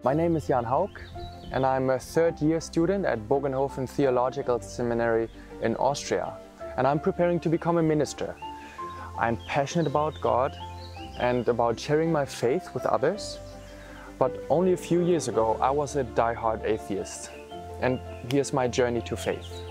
My name is Jan Haugg and I'm a third-year student at Bogenhofen Theological Seminary in Austria, and I'm preparing to become a minister. I'm passionate about God and about sharing my faith with others, but only a few years ago I was a diehard atheist, and here's my journey to faith.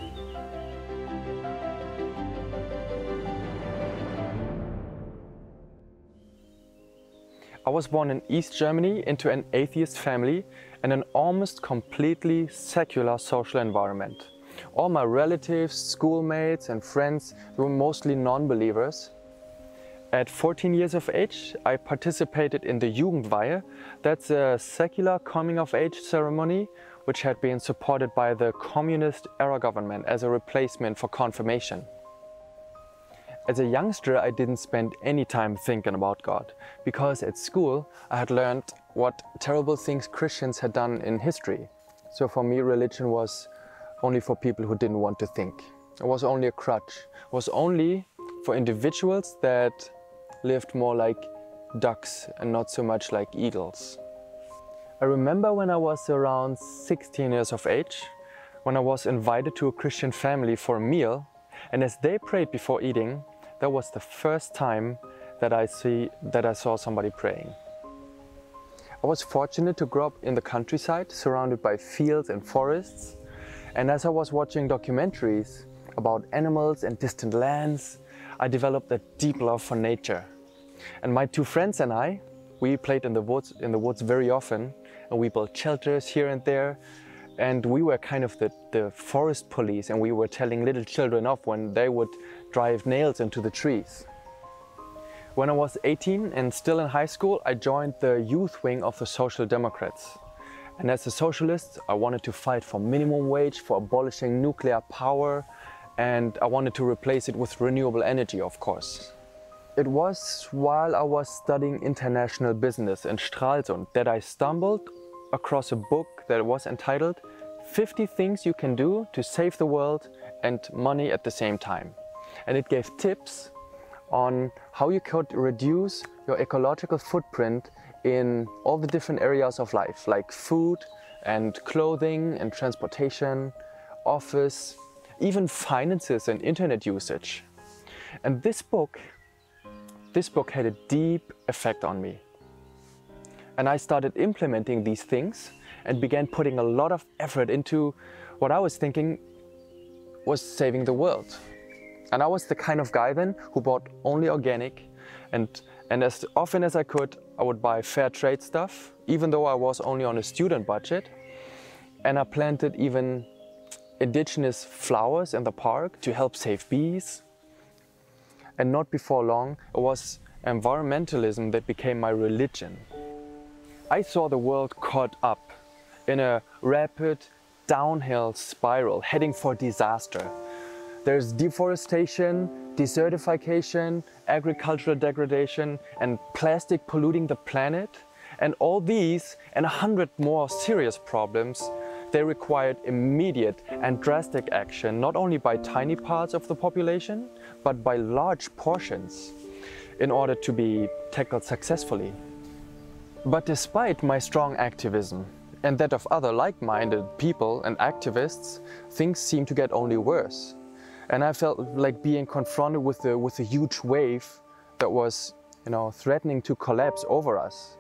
I was born in East Germany into an atheist family and an almost completely secular social environment. All my relatives, schoolmates and friends were mostly non-believers. At 14 years of age, I participated in the Jugendweihe. That's a secular coming-of-age ceremony which had been supported by the communist-era government as a replacement for confirmation. As a youngster, I didn't spend any time thinking about God, because at school I had learned what terrible things Christians had done in history. So for me, religion was only for people who didn't want to think. It was only a crutch. It was only for individuals that lived more like ducks and not so much like eagles. I remember when I was around 16 years of age, when I was invited to a Christian family for a meal, and as they prayed before eating, that was the first time that I saw somebody praying. I was fortunate to grow up in the countryside, surrounded by fields and forests. And as I was watching documentaries about animals and distant lands, I developed a deep love for nature. And my two friends and I, we played in the woods very often, and we built shelters here and there. And we were kind of the forest police, and we were telling little children off when they would drive nails into the trees. When I was 18 and still in high school, I joined the youth wing of the Social Democrats. And as a socialist, I wanted to fight for minimum wage, for abolishing nuclear power, and I wanted to replace it with renewable energy, of course. It was while I was studying international business in Stralsund that I stumbled across a book that was entitled 50 Things You Can Do to Save the World and Money at the Same Time. And it gave tips on how you could reduce your ecological footprint in all the different areas of life, like food and clothing and transportation, office, even finances and internet usage. And this book had a deep effect on me. And I started implementing these things and began putting a lot of effort into what I was thinking was saving the world. And I was the kind of guy then who bought only organic, and as often as I could, I would buy fair trade stuff, even though I was only on a student budget. And I planted even indigenous flowers in the park to help save bees. And not before long, it was environmentalism that became my religion. I saw the world caught up in a rapid downhill spiral heading for disaster. There's deforestation, desertification, agricultural degradation, and plastic polluting the planet. And all these and 100 more serious problems, they required immediate and drastic action, not only by tiny parts of the population, but by large portions, in order to be tackled successfully. But despite my strong activism and that of other like-minded people and activists, things seemed to get only worse. And I felt like being confronted with a huge wave that was, threatening to collapse over us.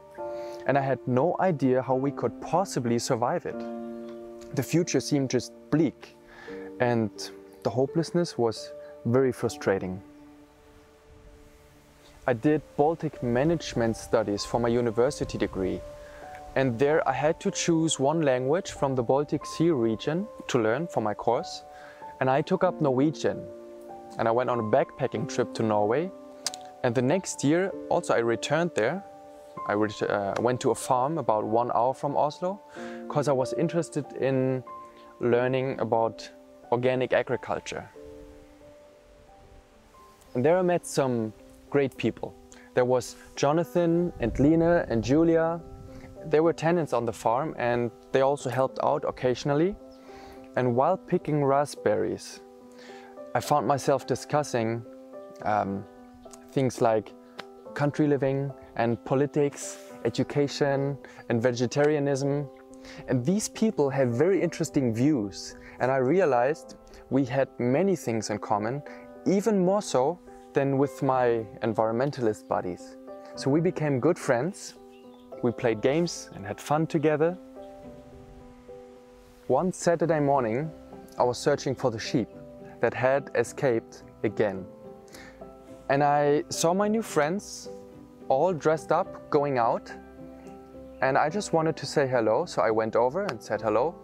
And I had no idea how we could possibly survive it. The future seemed just bleak, and the hopelessness was very frustrating. I did Baltic management studies for my university degree, and there I had to choose one language from the Baltic Sea region to learn for my course, and I took up Norwegian. And I went on a backpacking trip to Norway, and the next year also I returned there. I went to a farm about 1 hour from Oslo, because I was interested in learning about organic agriculture. And there I met some great people. There was Jonathan and Lena and Julia. They were tenants on the farm, and they also helped out occasionally. And while picking raspberries, I found myself discussing things like country living and politics education and vegetarianism. And these people have very interesting views, and I realized we had many things in common, even more so than with my environmentalist buddies. So we became good friends, we played games and had fun together. One Saturday morning, I was searching for the sheep that had escaped again. And I saw my new friends all dressed up going out, and I just wanted to say hello, so I went over and said hello,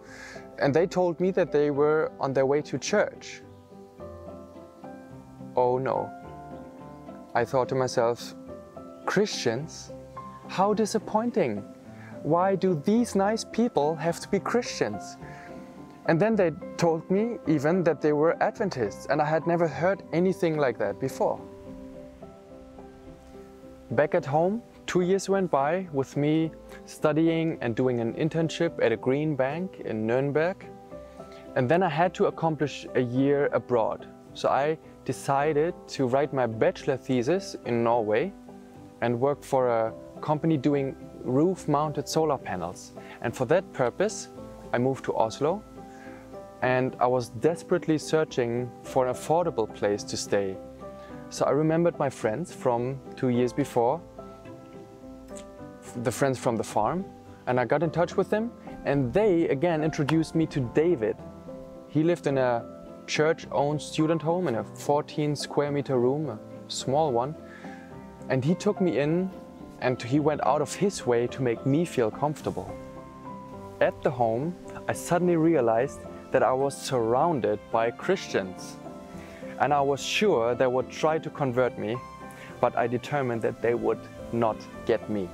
and they told me that they were on their way to church. Oh no. I thought to myself, Christians? How disappointing. Why do these nice people have to be Christians? And then they told me even that they were Adventists, and I had never heard anything like that before. Back at home, 2 years went by with me studying and doing an internship at a green bank in Nuremberg. And then I had to accomplish a year abroad. So I decided to write my bachelor thesis in Norway and work for a company doing roof-mounted solar panels. And for that purpose, I moved to Oslo, and I was desperately searching for an affordable place to stay. So I remembered my friends from 2 years before, the friends from the farm, and I got in touch with them, and they again introduced me to David. He lived in a church-owned student home in a 14 square meter room, a small one, and he took me in, and he went out of his way to make me feel comfortable. At the home, I suddenly realized that I was surrounded by Christians, and I was sure they would try to convert me, but I determined that they would not get me.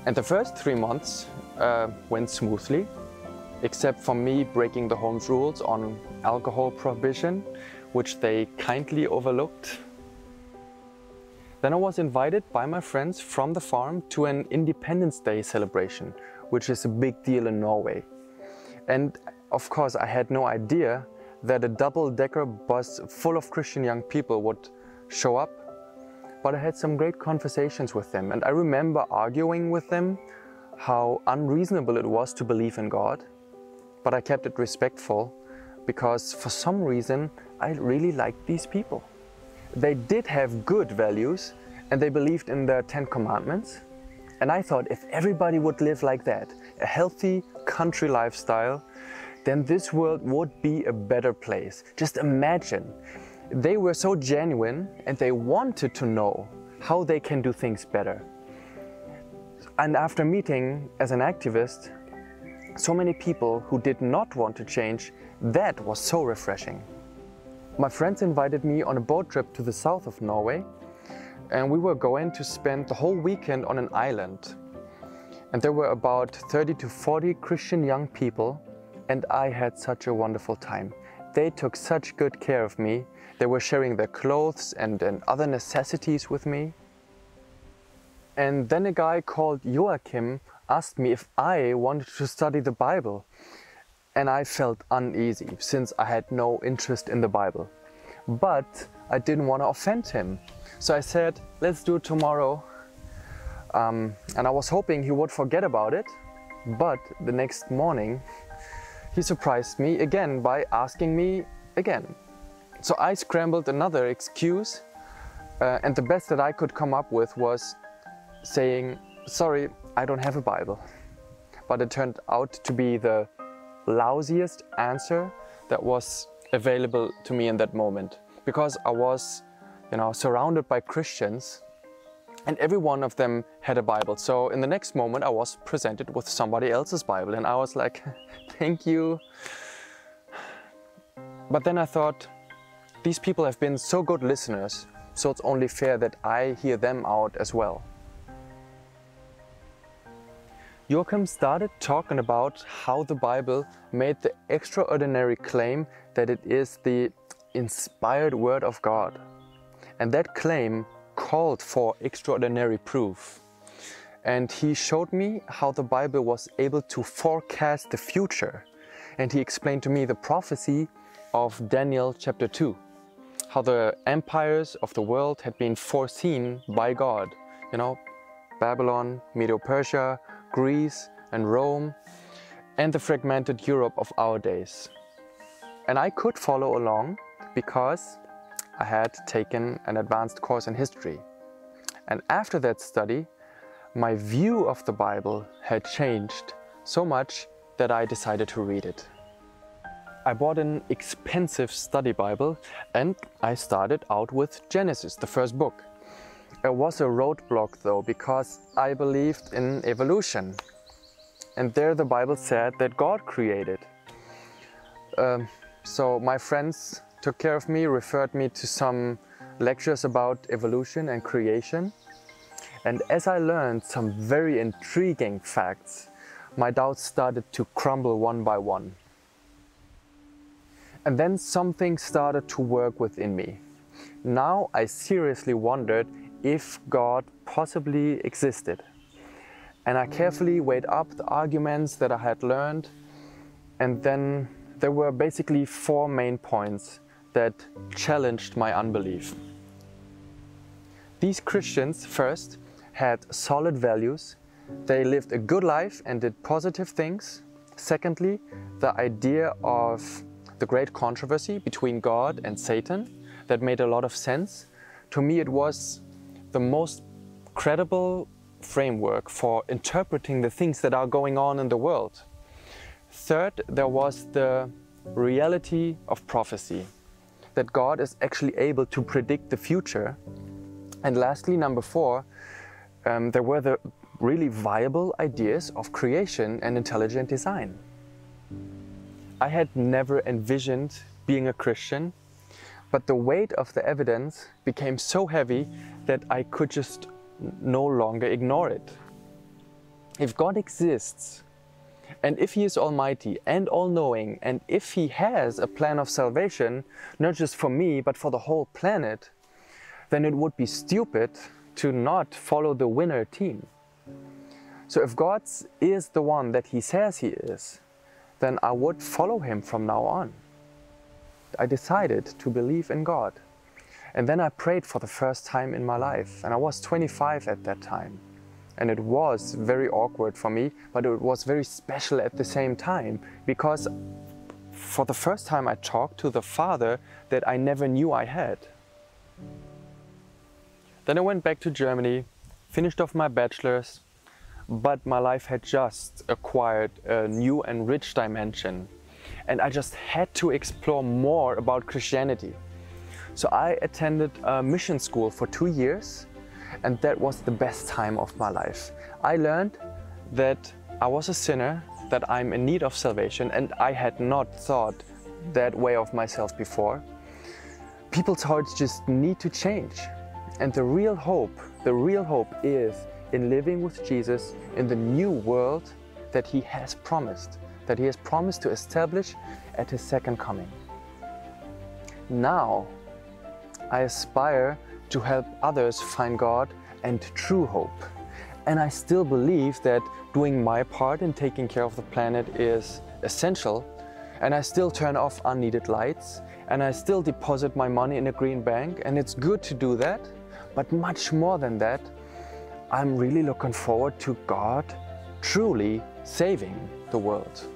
And the first 3 months went smoothly, except for me breaking the home's rules on alcohol prohibition, which they kindly overlooked. Then I was invited by my friends from the farm to an Independence Day celebration, which is a big deal in Norway. And of course, I had no idea that a double-decker bus full of Christian young people would show up. But I had some great conversations with them, and I remember arguing with them how unreasonable it was to believe in God. But I kept it respectful because for some reason I really liked these people. They did have good values, and they believed in the 10 Commandments. And I thought if everybody would live like that, a healthy country lifestyle, then this world would be a better place. Just imagine. They were so genuine, and they wanted to know how they can do things better. And after meeting as an activist so many people who did not want to change, that was so refreshing. My friends invited me on a boat trip to the south of Norway, and we were going to spend the whole weekend on an island. And there were about 30 to 40 Christian young people, and I had such a wonderful time. They took such good care of me. They were sharing their clothes and other necessities with me. And then a guy called Joachim asked me if I wanted to study the Bible. And I felt uneasy since I had no interest in the Bible. But I didn't want to offend him. So I said, let's do it tomorrow. And I was hoping he would forget about it. But the next morning, he surprised me again by asking me again. So I scrambled another excuse, and the best that I could come up with was saying, sorry, I don't have a Bible. But it turned out to be the lousiest answer that was available to me in that moment, because I was, surrounded by Christians, and every one of them had a Bible. So in the next moment I was presented with somebody else's Bible, and I was like, thank you. But then I thought, these people have been so good listeners, so it's only fair that I hear them out as well. Joachim started talking about how the Bible made the extraordinary claim that it is the inspired word of God. And that claim called for extraordinary proof. And he showed me how the Bible was able to forecast the future. And he explained to me the prophecy of Daniel chapter 2. How the empires of the world had been foreseen by God, Babylon, Medo-Persia, Greece and Rome, and the fragmented Europe of our days. And I could follow along because I had taken an advanced course in history. And after that study, my view of the Bible had changed so much that I decided to read it. I bought an expensive study Bible and I started out with Genesis, the first book. It was a roadblock though, because I believed in evolution. And there the Bible said that God created. So my friends took care of me, referred me to some lectures about evolution and creation. And as I learned some very intriguing facts, my doubts started to crumble one by one. And then something started to work within me. Now I seriously wondered if God possibly existed. And I carefully weighed up the arguments that I had learned, and then there were basically 4 main points that challenged my unbelief. These Christians, first, had solid values. They lived a good life and did positive things. Secondly, the idea of the great controversy between God and Satan, that made a lot of sense. To me, it was the most credible framework for interpreting the things that are going on in the world. Third, there was the reality of prophecy, that God is actually able to predict the future. And lastly, number 4, there were the really viable ideas of creation and intelligent design. I had never envisioned being a Christian, but the weight of the evidence became so heavy that I could just no longer ignore it. If God exists, and if He is almighty and all-knowing, and if He has a plan of salvation, not just for me, but for the whole planet, then it would be stupid to not follow the winner team. So if God is the one that He says He is, then I would follow Him from now on. I decided to believe in God. And then I prayed for the first time in my life, and I was 25 at that time. And it was very awkward for me, but it was very special at the same time, because for the first time I talked to the Father that I never knew I had. Then I went back to Germany, finished off my bachelor's, but my life had just acquired a new and rich dimension. And I just had to explore more about Christianity. So I attended a mission school for 2 years, and that was the best time of my life. I learned that I was a sinner, that I'm in need of salvation, and I had not thought that way of myself before. People's hearts just need to change. And the real hope is in living with Jesus in the new world that He has promised to establish at His second coming. Now, I aspire to help others find God and true hope. And I still believe that doing my part in taking care of the planet is essential. And I still turn off unneeded lights. And I still deposit my money in a green bank. And it's good to do that. But much more than that, I'm really looking forward to God truly saving the world.